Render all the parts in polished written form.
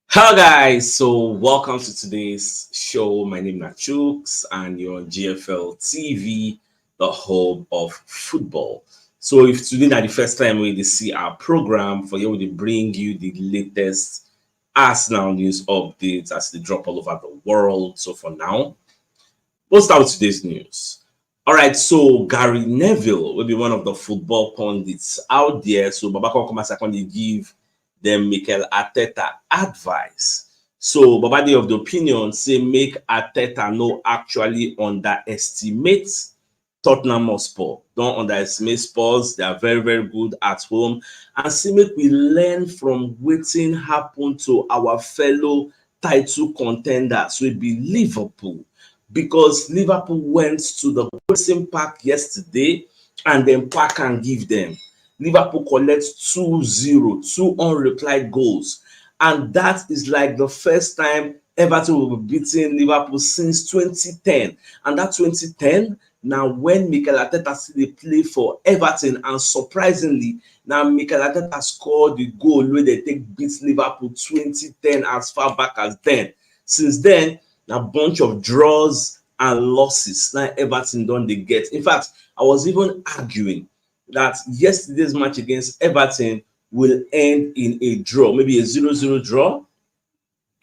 Hello guys, so welcome to today's show. My name is CHUKS and you're on GFL TV, the home of football. So if today is the first time we see our program, for you to bring you the latest Arsenal news updates as they drop all over the world. So for now, we'll start with today's news. All right, so Gary Neville will be one of the football pundits out there. So Babako Komasakon give them Mikel Arteta advice. So Baba dey of the opinion say make Arteta no actually underestimate Tottenham Hotspur. Don't underestimate Spurs. They are very, very good at home. And say make we learn from wetin happen to our fellow title contenders wey be Liverpool. Because Liverpool went to the Goodison Park yesterday and then Park and give them. Liverpool collects 2-0, 2 unreplied goals. And that is like the first time Everton will be beating Liverpool since 2010. And that 2010, now when Mikel Arteta still play for Everton, and surprisingly, now Mikel Arteta scored the goal where they beat Liverpool 2010 as far back as then. Since then, a bunch of draws and losses now Everton don't they get. In fact, I was even arguing that yesterday's match against Everton will end in a draw, maybe a 0-0 draw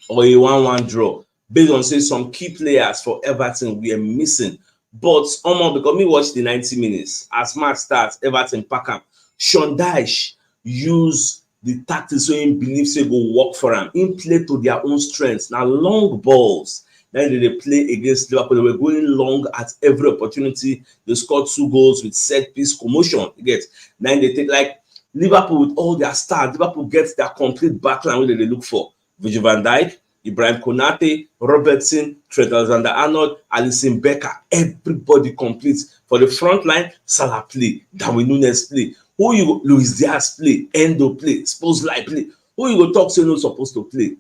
or a 1-1 draw, based on say some key players for Everton we are missing. But because me watch the 90 minutes as match starts, Everton pack up. Sean Dyche use the tactics so he believes they go work for him. In play to their own strengths. Now long balls. Then they play against Liverpool. They were going long at every opportunity. They scored 2 goals with set piece commotion. You get. Then they take like Liverpool with all their stars. Liverpool gets their complete backline where they look for. Virgil van Dijk, Ibrahim Konate, Robertson, Trent Alexander-Arnold, Alisson Becker. Everybody complete. For the front line, Salah play. Darwin Núñez play. Who you go? Luis Diaz play. Endo play. Szoboszlai play. Who you go talk to no supposed to play?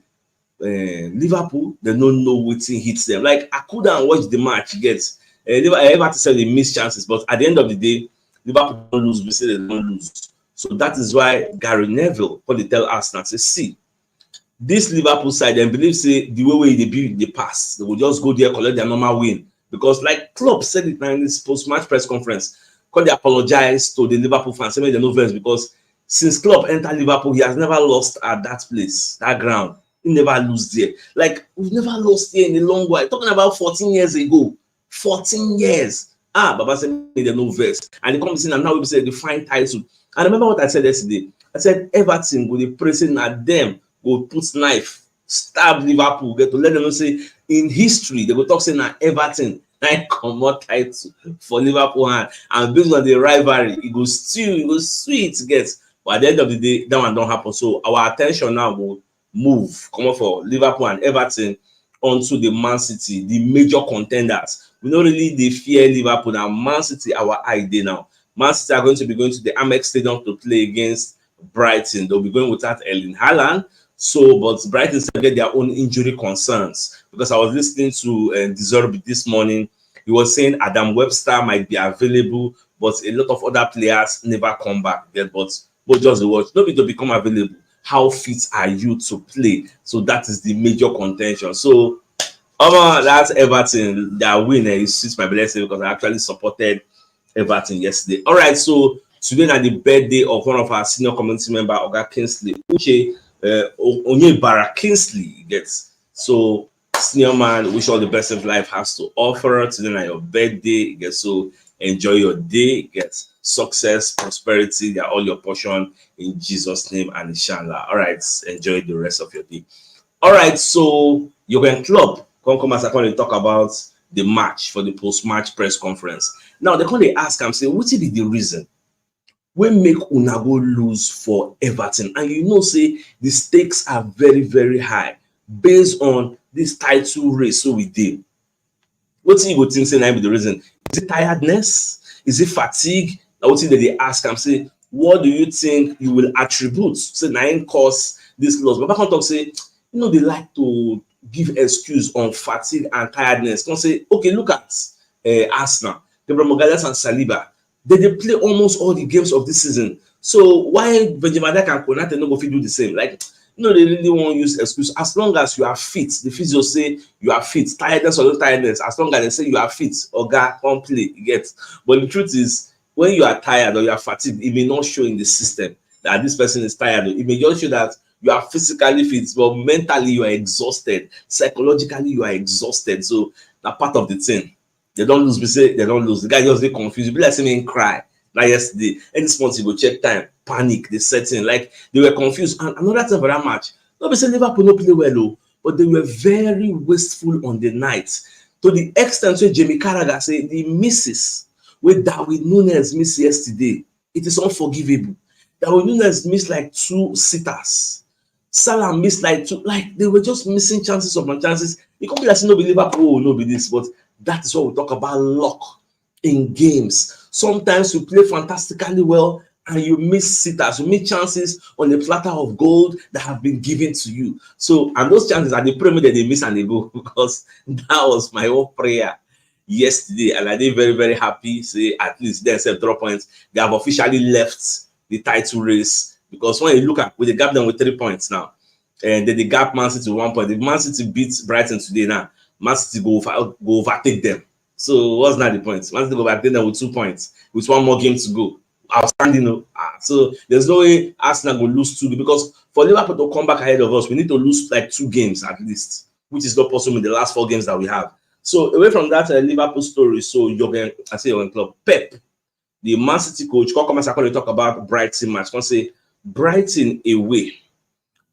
Liverpool, they don't know wetin hits them. Like I couldn't watch the match. Everton said they miss chances, but at the end of the day, Liverpool don't lose. We say they don't lose. So that is why Gary Neville probably tell Arsenal say, see, this Liverpool side, they believe say the way they build the pass, they will just go there collect their normal win. Because like Klopp said it in this post-match press conference, because they apologize to the Liverpool fans, saying they know verse because since Klopp entered Liverpool, he has never lost at that place, that ground. He never lose there. Like, we've never lost here in a long while. Talking about 14 years ago. 14 years. Baba said they no verse. And he comes in and now we say the fine title. And remember what I said yesterday? I said Everton go the pressing at them, go put knife, stab Liverpool, get to let them know say in history, they go talk saying that Everton comot title for Liverpool and based on the rivalry, it goes sweet get. But at the end of the day, that one don't happen. So our attention now will move come on for Liverpool and Everton onto the Man City, the major contenders. We don't really they fear Liverpool and Man City. Our idea now. Man City are going to be going to the Amex Stadium to play against Brighton. They'll be going without Erling Haaland. So, but Brighton still get their own injury concerns because I was listening to Deserby this morning. He was saying Adam Webster might be available, but a lot of other players never come back yet. But just the watch, nobody to become available. How fit are you to play? So that is the major contention. So, that's Everton. Their win is suits my blessing because I actually supported Everton yesterday. All right, so today is the birthday of one of our senior community member, Oga Kingsley, Uche Onyebara Kingsley gets. So, senior man, wish all the best of life has to offer. Today is your birthday. Gets so enjoy your day. Get success, prosperity. They're all your portion in Jesus' name and inshallah. All right, enjoy the rest of your day. All right, so Jurgen Klopp come as I come to talk about the match for the post-match press conference. Now they come to ask him, say, what be the reason we make una go lose for Everton? And you know, say the stakes are very, very high based on this title race. So we did. What you go think say now be the reason? Is it tiredness? Is it fatigue? Now what they ask him, say, what do you think you will attribute? Say nine cause this loss. But back on talk say, you know, they like to give excuse on fatigue and tiredness. Can say, okay, look at Arsenal, Gabriel Magalhaes and Saliba. They play almost all the games of this season. So why Benjamin Dijk and Konate no go fit do the same? Like, they really won't use excuse. As long as you are fit, the physio say you are fit, tiredness or no tiredness, as long as they say you are fit, oga, come play, you get. But the truth is, when you are tired or you are fatigued, it may not show in the system that this person is tired. It may just show that you are physically fit, but mentally you are exhausted. Psychologically, you are exhausted. So that part of the thing. They don't lose. We say they don't lose. The guy just get confused. You be like seeing him cry. Like yesterday, any sponsor you go check time, panic, they set in. Like they were confused. And another thing for that match, nobody say Liverpool no play well, though, but they were very wasteful on the night. To the extent where Jamie Carragher say the misses with Darwin Núñez missed yesterday, it is unforgivable. Darwin Núñez missed like 2 sitters. Salah missed like 2. Like they were just missing chances upon chances. You can't be like no be Liverpool, no be this, but that is what we talk about luck in games. Sometimes you play fantastically well and you miss sitters, you miss chances on the platter of gold that have been given to you. So, and those chances are the premier that they miss and they go, because that was my whole prayer yesterday, and I did very, very happy. Say at least they have 3 points. They have officially left the title race, because when you look at with the gap them with 3 points now, and then the gap Man City to 1 point. If Man City beats Brighton today now, Man City go overtake them. So what's not the point? Man City go overtake them with 2 points, with 1 more game to go. Outstanding. So there's no way Arsenal will lose 2, because for Liverpool to come back ahead of us, we need to lose like 2 games at least, which is not possible in the last 4 games that we have. So away from that Liverpool story, so Jurgen Klopp, Pep, the Man City coach, come and talk about Brighton match. Can say Brighton away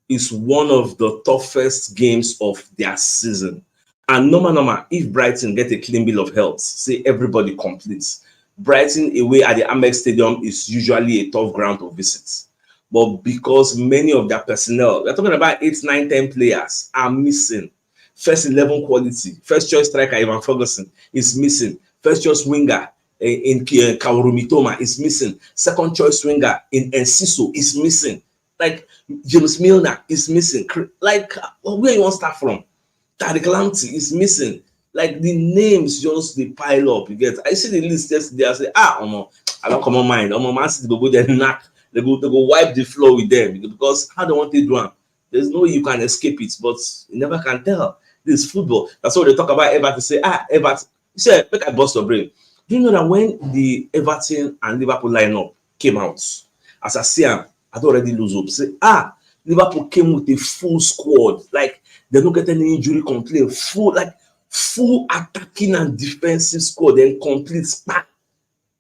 is one of the toughest games of their season. And normal, if Brighton get a clean bill of health, say everybody completes, Brighton away at the Amex Stadium is usually a tough ground to visit. But because many of their personnel, we're talking about 8, 9, 10 players, are missing. First 11 quality, first choice striker Ivan Ferguson is missing. First choice winger in Kaoru Mitoma is missing. Second choice winger in Enciso is missing. Like James Milner is missing. Like where you want to start from? Tariq Lamptey is missing. Like the names just they pile up. You get. I see the list yesterday. I say, I don't come on mind. Man City go there knock. They go wipe the floor with them, because how they want to do it. There's no way you can escape it, but you never can tell. This is football. That's what they talk about Everton. Say, Everton. You say, make I bust your brain. Do you know that when the Everton and Liverpool lineup came out, as I see them, I don't already lose hope. Say, Liverpool came with a full squad. Like they don't get any injury complaint. Full attacking and defensive squad, then complete spat.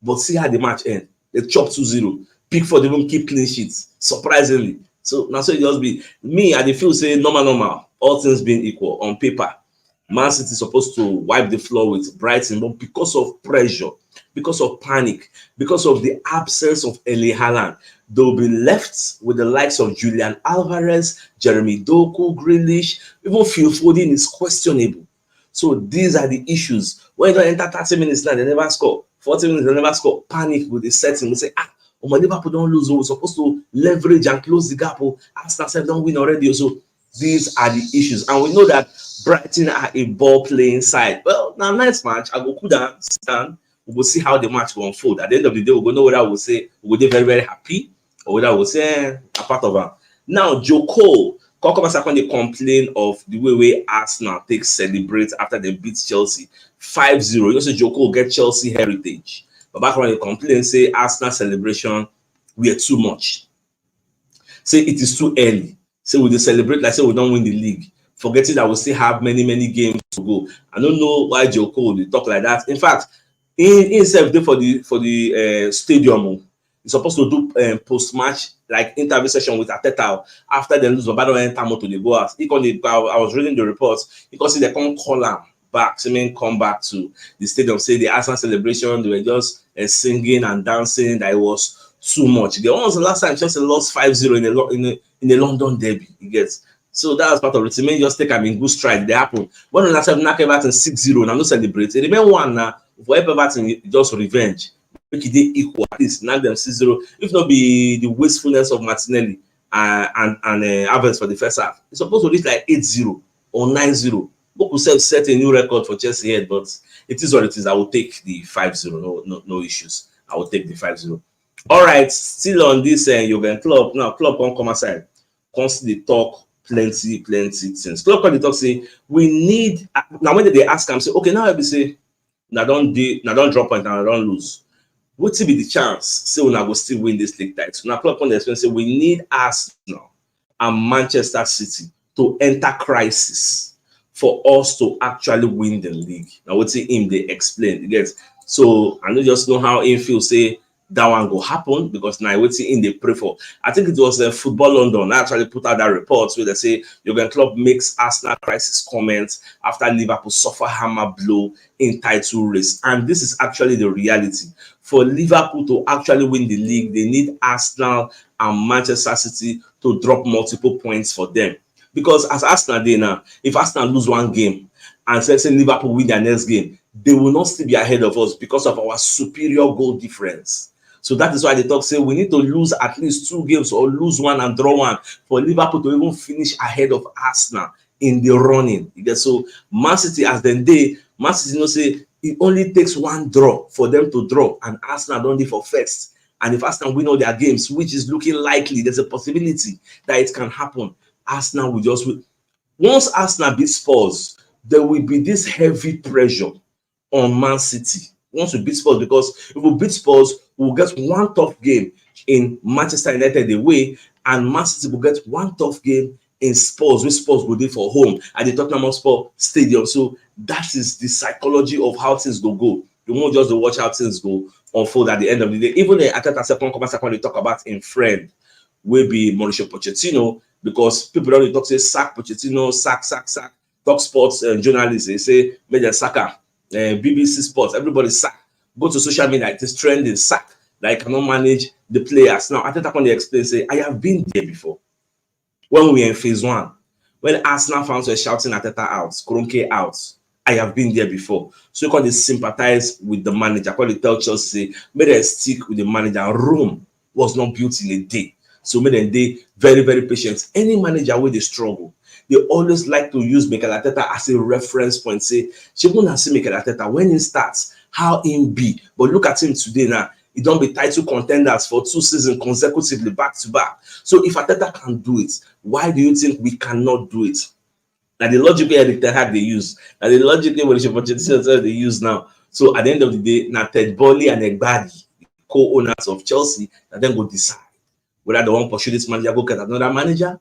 But see how the match end. They chop 2-0. Pickford even keep clean sheets. Surprisingly. So now so it just be me at the field say normal, all things being equal on paper. Man City is supposed to wipe the floor with Brighton, but because of pressure, because of panic, because of the absence of Erling Haaland, they'll be left with the likes of Julian Alvarez, Jeremy Doku, Grealish, even Phil Foden is questionable. So these are the issues. When you enter 30 minutes now, they never score. 40 minutes, they never score. Panic with the setting. We say, Liverpool don't lose. We're supposed to leverage and close the gap. Arsenal don't win already. So these are the issues. And we know that Brighton are a ball-playing side. Well, now next match, I go cool down, sit down. We will see how the match will unfold. At the end of the day, we will know whether we'll say we'll be very, very happy, or whether we'll say a part of her. Now, Joe Cole, they complain of the way Arsenal take celebrate after they beat Chelsea 5-0. You know, so Joe Cole get Chelsea heritage. But back when they complain, say Arsenal celebration, we are too much. Say it is too early. Say we celebrate like say we don't win the league, forgetting that we still have many, many games to go. I don't know why Joe Cole they talk like that. In fact, in himself for the stadium, he's supposed to do post-match like interview session with Arteta after they lose, but don't enter to the go out. I was reading the reports because they can't call him back, come back to the stadium, say the Arsenal celebration, they were just singing and dancing, that it was too much. The one was the last time Chelsea lost 5-0 in a London derby, you get. So that was part of it. It may just take in good stride. They happen. When the last time knock Everton 6-0, and no celebrate. It remain one now. For Everton, just revenge. Make it equal at least. Knock them 6-0. If not be the wastefulness of Martinelli and Havertz for the first half, it's supposed to reach like 8-0 or 9-0. Boku set a new record for Chelsea head, but it is what it is. I will take the 5-0. No issues. I will take the 5-0. All right, still on this Jurgen Klopp. Now, Klopp won't come aside. Constantly talk plenty things. Klopp come dey talk say we need. Now when they ask am say, okay, now I be say, now don't drop point and don't lose. Wetin be the chance say una go still win this league title? Now Klopp come dey explain say we need Arsenal and Manchester City to enter crisis for us to actually win the league. Now wetin him dey explain, you get? So I no just know how him feel say that one go happen because now wetin him dey pray for. I think it was Football London actually put out that report where they say Jurgen Klopp makes Arsenal crisis comments after Liverpool suffer hammer blow in title race, and this is actually the reality. For Liverpool to actually win the league, they need Arsenal and Manchester City to drop multiple points for them. Because as Arsenal dey now, if Arsenal lose one game and say Liverpool win their next game, they will not still be ahead of us because of our superior goal difference. So that is why they talk say we need to lose at least 2 games or lose one and draw one for Liverpool to even finish ahead of Arsenal in the running. You get? So Man City as dem dey, Man City say it only takes one draw for them to draw, and Arsenal don't dey for first. And if Arsenal win all their games, which is looking likely, there's a possibility that it can happen. Arsenal will just win. Once Arsenal beat Spurs, there will be this heavy pressure on Man City. Once we beat Spurs, because if we beat Spurs, we'll get one tough game in Manchester United away, and Man City will get one tough game in Spurs, which Spurs will do for home at the Tottenham Hotspur Stadium. So that is the psychology of how things go. You won't just watch how things go unfold at the end of the day. Even the Ateta second they talk about in friend will be Mauricio Pochettino, because people don't talk say sack Pochettino, sack. Talk sports journalists, they say major sacker, BBC Sports, everybody sack. Go to social media, it is trending, sack. Like cannot manage the players. Now Ateta they explain, say I have been there before. When we were in phase 1, when Arsenal fans were shouting Ateta out, Kroenke out, I have been there before. So you can sympathize with the manager. Call it tell Chelsea, may they stick with the manager. Rome was not built in a day. So may they very patient. Any manager where they struggle, they always like to use Mikel Arteta as a reference point. Say, she won't see Mikel Arteta when he starts, how him be. But look at him today now. He don't be title contenders for 2 seasons consecutively back to back. So if Arteta can do it, why do you think we cannot do it? Now the logic Eric Ten Hag they use, now the logic they use now. So at the end of the day, now Ted Boehly and Egbadi, co-owners of Chelsea, and then go decide whether they want to pursue this manager, go get another manager,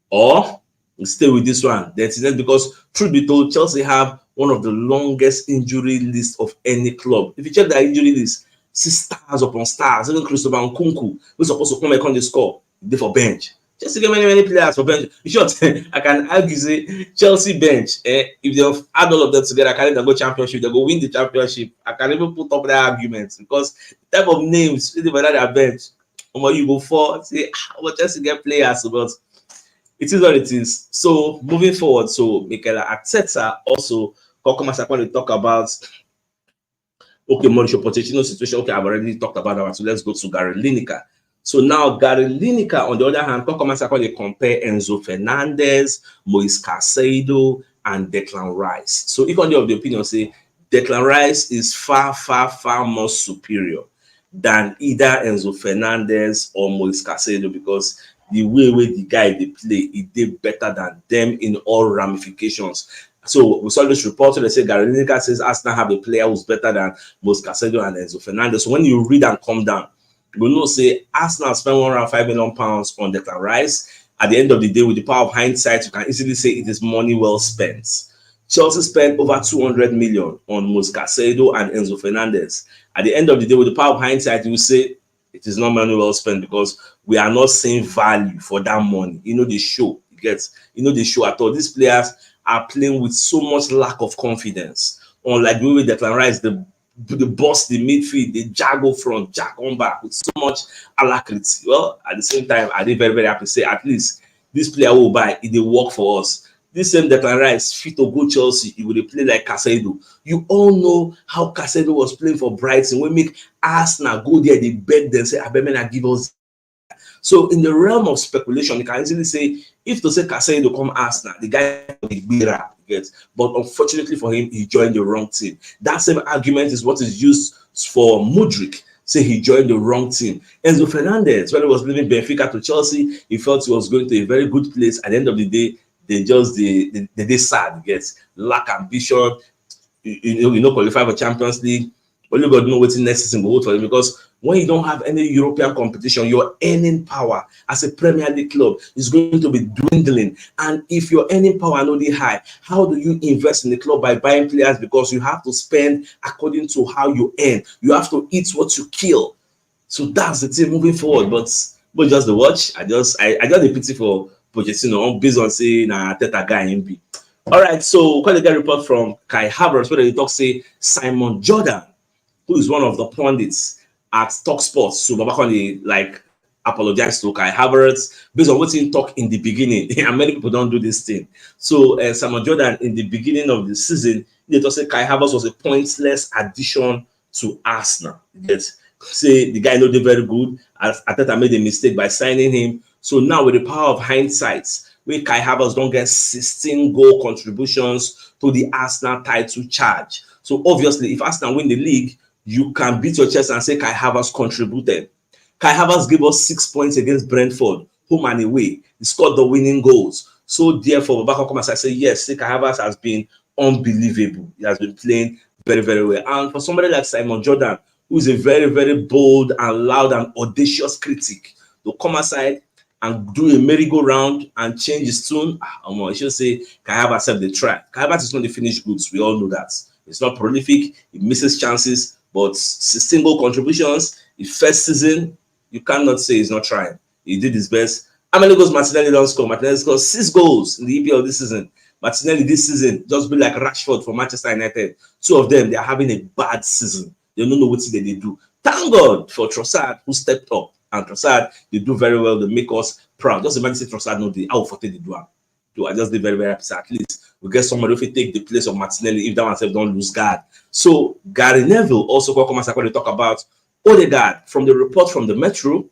or stay with this one. That's it, because truth be told, Chelsea have one of the longest injury lists of any club. If you check their injury list, see stars upon stars. Even Christopher Nkunku, who's supposed to come back on the score, they for bench. Chelsea get many players for bench. In short, I can argue say Chelsea bench, if they add all of them together, I can either go championship, they go win the championship. I can even put up that argument, because the type of names they for that bench, you go for say, Chelsea get players, but it is what it is. So moving forward, so Mikel Arteta also come as I want to talk about. Okay, Mauricio Pochettino situation. Okay, I've already talked about that. So let's go to Gary Lineker. So now Gary Lineker, on the other hand, come as I want to compare Enzo Fernandez, Moise Caicedo, and Declan Rice. So if on the opinion say Declan Rice is far more superior than either Enzo Fernandez or Moise Caicedo, because the way the guy they play, it did better than them in all ramifications. So we saw this report, they say Gary Lineker says Arsenal have a player who's better than Moise Caicedo and Enzo Fernandez. So when you read and come down, you know say Arsenal spent £105 million on Declan Rice. At the end of the day, with the power of hindsight, you can easily say it is money well spent. Chelsea spent over 200 million on Moise Caicedo and Enzo Fernandez. At the end of the day, with the power of hindsight, you will say it is not money well spent, because we are not seeing value for that money. The show. The show at all. These players are playing with so much lack of confidence. Unlike the way Declan Rice, the boss, the midfield, the jago front, jack on back with so much alacrity. Well, at the same time, I did very happy to say at least this player will buy it. They work for us. This same Declan Rice fit to go Chelsea, he would play like Caicedo. You all know how Caicedo was playing for Brighton. We make Arsenal go there, they beg them, say, Abemena give us. So in the realm of speculation, you can easily say, if to say Caicedo come Arsenal, the guy will be better. But unfortunately for him, he joined the wrong team. That same argument is what is used for Mudryk. say he joined the wrong team. Enzo Fernandez, when he was leaving Benfica to Chelsea, he felt he was going to a very good place. At the end of the day, they sad, gets lack ambition, you know, qualify for Champions League. Only God know what's next season go vote for them, because when you don't have any European competition, your earning power as a Premier League club is going to be dwindling. And if your earning power not high, how do you invest in the club? By buying players, because you have to spend according to how you earn. You have to eat what you kill. So that's the thing moving forward. But just the watch, I just the pity for Pochettino based on saying Teta guy MB. All right, so quite a good report from Kai Havertz where they talk say Simon Jordan, who is one of the pundits at Talk Sports. So Babakoni like apologize to Kai Havertz based on what he talk in the beginning. And many people don't do this thing. So Simon Jordan in the beginning of the season, they talk say Kai Havertz was a pointless addition to Arsenal. Yes. Say the guy not did very good. Arteta made a mistake by signing him. So now with the power of hindsight, where Kai Havertz don't get 16 goal contributions to the Arsenal title charge. So obviously, if Arsenal win the league, you can beat your chest and say Kai Havertz contributed. Kai Havertz gave us 6 points against Brentford, home and away. He scored the winning goals. So therefore, Babaka come as I say, yes, Kai Havertz has been unbelievable. He has been playing very, very well. And for somebody like Simon Jordan, who is a very, very bold and loud and audacious critic, to come aside and do a merry-go-round and change his tune, I should say, Kai Havertz accept the try. Kai Havertz is not the finished goods. We all know that. It's not prolific. He misses chances, but 16 goal contributions. His first season, you cannot say he's not trying. He did his best. How many goals Martinelli don't score? Martinelli scored 6 goals in the EPL this season. Martinelli this season just be like Rashford for Manchester United. 2 of them, they are having a bad season. They don't know what they do. Thank God for Trossard, who stepped up. And Trossard, they do very well. They make us proud. Just imagine say Trossard know the out for the do. I just did very, very happy. At least we get somebody who take the place of Martinelli if that one self don't lose guard. So Gary Neville also come as I talk about Odegaard. From the report from the Metro,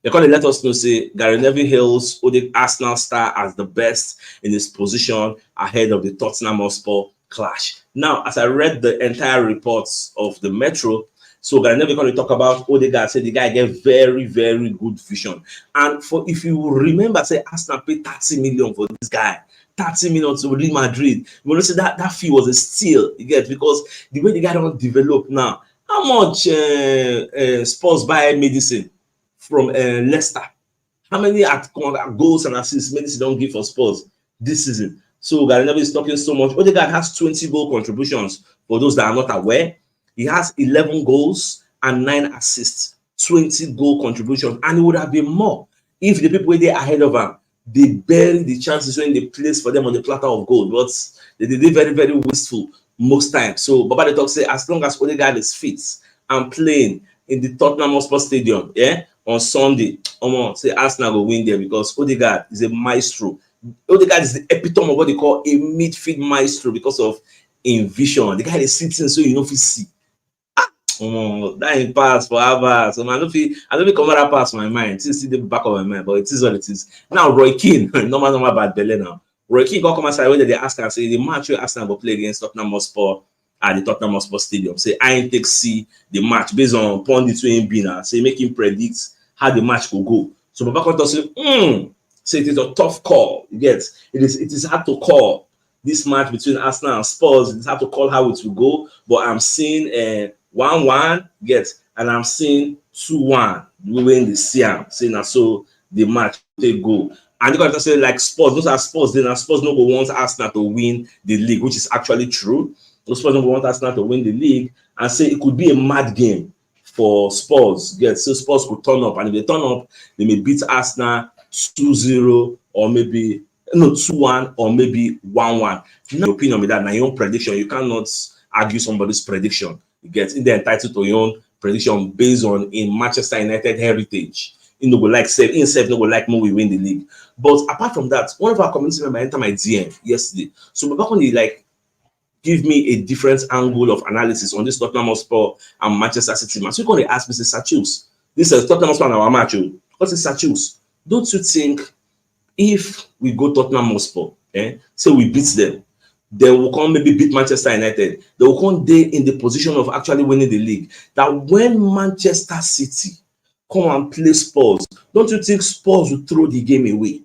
they're going to let us know, say, Gary Neville hails Arsenal star as the best in his position ahead of the Tottenham Hotspur clash. Now, as I read the entire reports of the Metro, so Gary Neville going to talk about Odegaard, say the guy get very, very good vision. And for if you remember, say Arsenal paid 30 million for this guy. 30 million to Real Madrid. You know, say that fee was a steal, you get, because the way the guy don't develop now. How much Spurs buy medicine from Leicester? How many goals and assists medicine don't give for Spurs this season? So Gary Neville is talking so much. Odegaard has 20 goal contributions. For those that are not aware, he has 11 goals and 9 assists, 20 goal contributions, and it would have been more if the people were there ahead of him, they buried the chances when they placed for them on the platter of gold. But they did very, very wasteful most times. So Baba the talk say as long as Odegaard is fit and playing in the Tottenham Hotspur Stadium, on Sunday, say Arsenal will win there because Odegaard is a maestro. Odegaard is the epitome of what they call a midfield maestro because of in vision. The guy is sitting so you know if you see. That ain't pass forever. So I don't feel come that pass my mind. See the back of my mind, but it is what it is. Now Roy Keane, normal bad belly now. Roy Keane got come aside when they ask and say the match where Arsenal will play against Tottenham Hotspur at the Tottenham Hotspur Stadium. Say I ain't take see the match based on Pundits way be now. Say make him predict how the match will go. So Baba Conte say it is a tough call. You get it is hard to call this match between Arsenal and Spurs. It's hard to call how it will go, but I'm seeing 1-1, and I'm seeing 2-1 when they see him saying that so the match they go. And you're going to say like Spurs, those are Spurs, then Spurs no go want Arsenal to win the league, which is actually true. Those Spurs no go want Arsenal to win the league, and say it could be a mad game for Spurs. So Spurs could turn up, and if they turn up, they may beat Arsenal 2-0 or maybe 2-1 or maybe 1-1. No opinion with that. Now your own prediction, you cannot argue somebody's prediction. You get in the entitled to your own prediction based on in Manchester United heritage. You know, go like say no go like more we win the league. But apart from that, one of our community members entered my DM yesterday. So back when he like give me a different angle of analysis on this Tottenham Hotspur and Manchester City match. So you're going to ask me, say, CHUKS, this is Tottenham Hotspur and our match. What is CHUKS? Don't you think if we go Tottenham Hotspur, say we beat them, they will come maybe beat Manchester United. They will come there in the position of actually winning the league. That when Manchester City come and play Spurs, don't you think Spurs will throw the game away?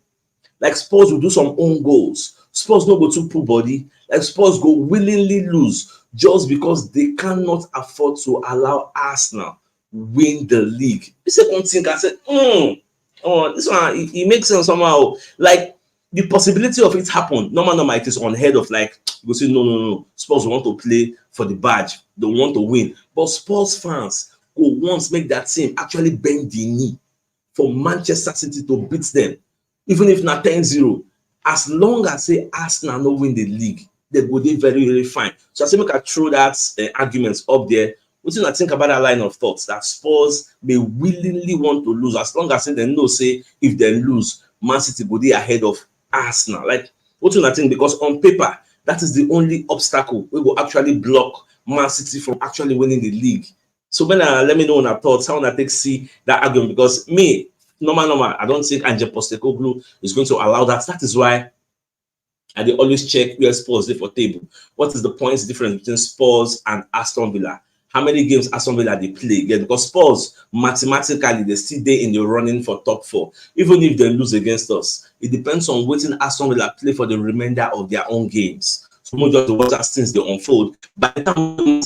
Like Spurs will do some own goals. Spurs no go to pull body. Like Spurs go willingly lose just because they cannot afford to allow Arsenal win the league. You say one thing, I said, oh, this one it makes sense somehow. Like the possibility of it happen, normal it is unheard of. Like you go say, no. Spurs want to play for the badge, they want to win. But Spurs fans go once make that team actually bend the knee for Manchester City to beat them, even if not 10-0. As long as say Arsenal no win the league, they go dey very, very fine. So I say make I throw that arguments up there. What do you think about that line of thoughts that Spurs may willingly want to lose as long as they know say if they lose, Man City go dey ahead of Arsenal? Like, what do you think? Because on paper, that is the only obstacle we will actually block Man City from actually winning the league. So when let me know on our thoughts, how I take see that argument, because me, normal, I don't think Ange Postecoglou is going to allow that. That is why I dey always check where Spurs dey for table. What is the points difference between Spurs and Aston Villa? How many games Aston Villa they play? Yeah, because Spurs mathematically they still dey in the running for top 4, even if they lose against us. It depends on waiting Aston Villa play for the remainder of their own games. So we just watch as things they unfold. By the time we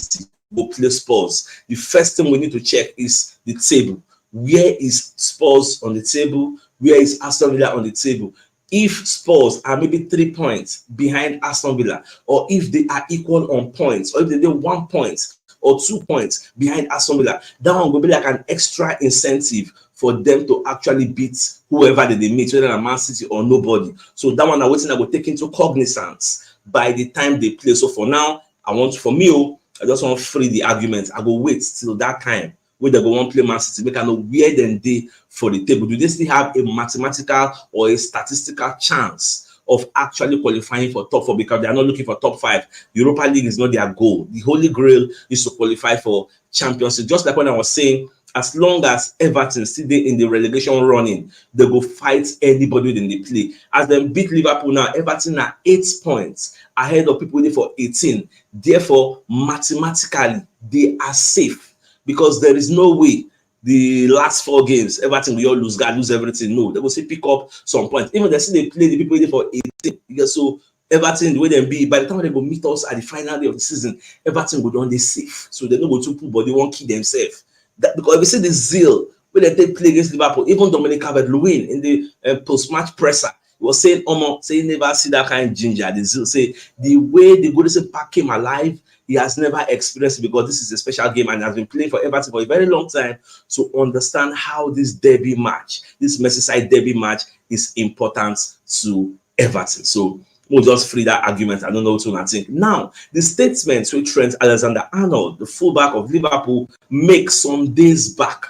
go play Spurs, the first thing we need to check is the table. Where is Spurs on the table? Where is Aston Villa on the table? If Spurs are maybe 3 points behind Aston Villa, or if they are equal on points, or if they do 1 point or 2 points behind Aston Villa, that one will be like an extra incentive for them to actually beat whoever they meet, whether it's Man City or nobody. So that one I will take into cognizance by the time they play. So for now, I just want to free the argument. I go wait till that time where they go on play Man City, make I know where then they for the table. Do they still have a mathematical or a statistical chance of actually qualifying for top 4? Because they are not looking for top 5. Europa League is not their goal. The holy grail is to qualify for Champions League. Just like when I was saying, as long as Everton still in the relegation running, they go fight anybody in the play. As they beat Liverpool now, Everton are 8 points ahead of people waiting for 18. Therefore, mathematically, they are safe, because there is no way the last 4 games, Everton will all lose, God lose everything. No, they will still pick up some points. Even they see they play the people waiting for 18. Because so Everton, the way they be, by the time they go meet us at the final day of the season, Everton will done they safe. So they don't go too poor, but they won't kill themselves. That, because if you see the zeal when they take play against Liverpool, even Dominic Calvert-Lewin in the post-match presser, he was saying, say never see that kind of ginger. The zeal, say the way the Golden Park came alive, he has never experienced it, because this is a special game and has been playing for Everton for a very long time, to understand how this derby match, this Merseyside derby match, is important to Everton. So we'll just free that argument. I don't know what I think. Now, the statement which Trent Alexander-Arnold, the fullback of Liverpool, makes some days back,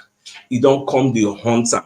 he don't come the hunter.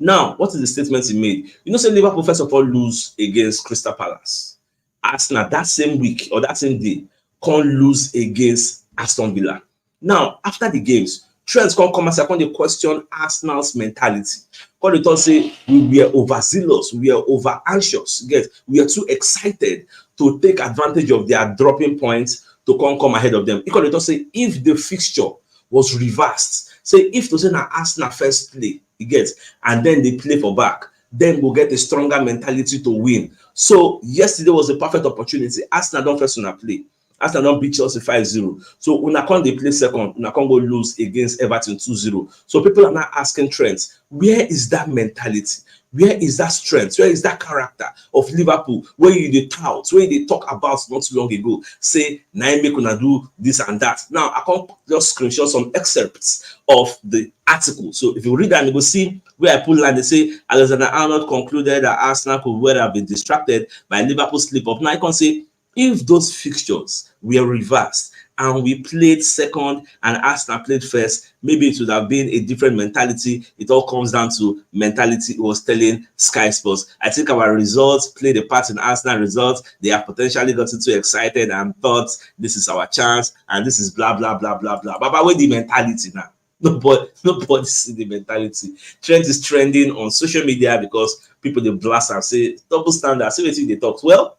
Now, what is the statement he made? You know, say Liverpool first of all lose against Crystal Palace. Arsenal that same week or that same day can't lose against Aston Villa. Now, after the games, Trent can't come and they question Arsenal's mentality. Because they thought say we were overzealous, we were over anxious, we are too excited to take advantage of their dropping points to come ahead of them. Because they thought say if the fixture was reversed, say if to say now Arsenal first play, and then they play for back, then we'll get a stronger mentality to win. So yesterday was a perfect opportunity. Arsenal don't first play. Arsenal don't beat Chelsea 5-0. So when I can't they play second, when I can't go lose against Everton 2-0. So people are now asking Trent, where is that mentality? Where is that strength? Where is that character of Liverpool? Where you they tout, where they talk about not too long ago, say, now make gonna do this and that. Now I can't just screenshot some excerpts of the article. So if you read that, you will see where I put line. They say Alexander-Arnold concluded that Arsenal could well have been distracted by Liverpool's slip up. Now I can say if those fixtures were reversed and we played second and Arsenal played first, maybe it would have been a different mentality. It all comes down to mentality. It was telling Sky Sports. I think our results played a part in Arsenal results. They have potentially gotten too excited and thought this is our chance and this is blah, blah, blah, blah, blah. But where the mentality now? Nobody see the mentality. Trend is trending on social media because people they blast and say double standard. See what they talk. Well,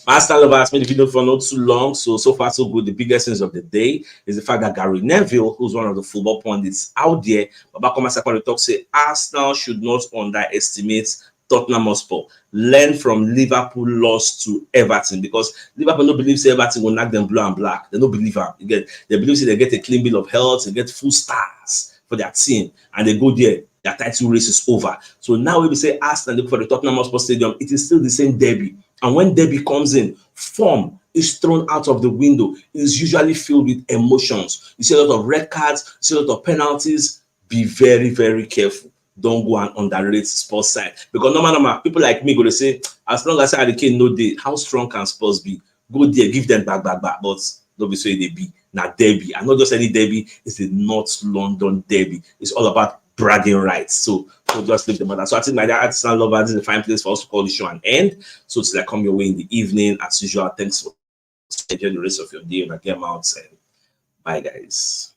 Master Lover has made the video for not too long, so far so good. The biggest news of the day is the fact that Gary Neville, who's one of the football pundits out there, Babakoma Sakwa talk say Arsenal should not underestimate Tottenham Hotspur. Learn from Liverpool loss to Everton, because Liverpool no believe say Everton will knock them blue and black. They don't believe them. They believe say they get a clean bill of health, they get full stars for their team, and they go there. Their title race is over. So now we say Arsenal for the Tottenham Hotspur Stadium, it is still the same derby. And when derby comes in, form is thrown out of the window. It is usually filled with emotions. You see a lot of red cards, you see a lot of penalties. Be very, very careful. Don't go and underrate Spurs side. Because normal people like me go to say, as long as Harry Kane no day, how strong can Spurs be? Go there, give them back. But don't be so they be. Now derby, and not just any derby, it's the North London derby. It's all about bragging rights. So just leave the matter. So I think my Arsenal lovers is a fine place for us to call the show an end. So till I come your way in the evening, as usual, thanks for enjoying the rest of your day and get out. And bye, guys.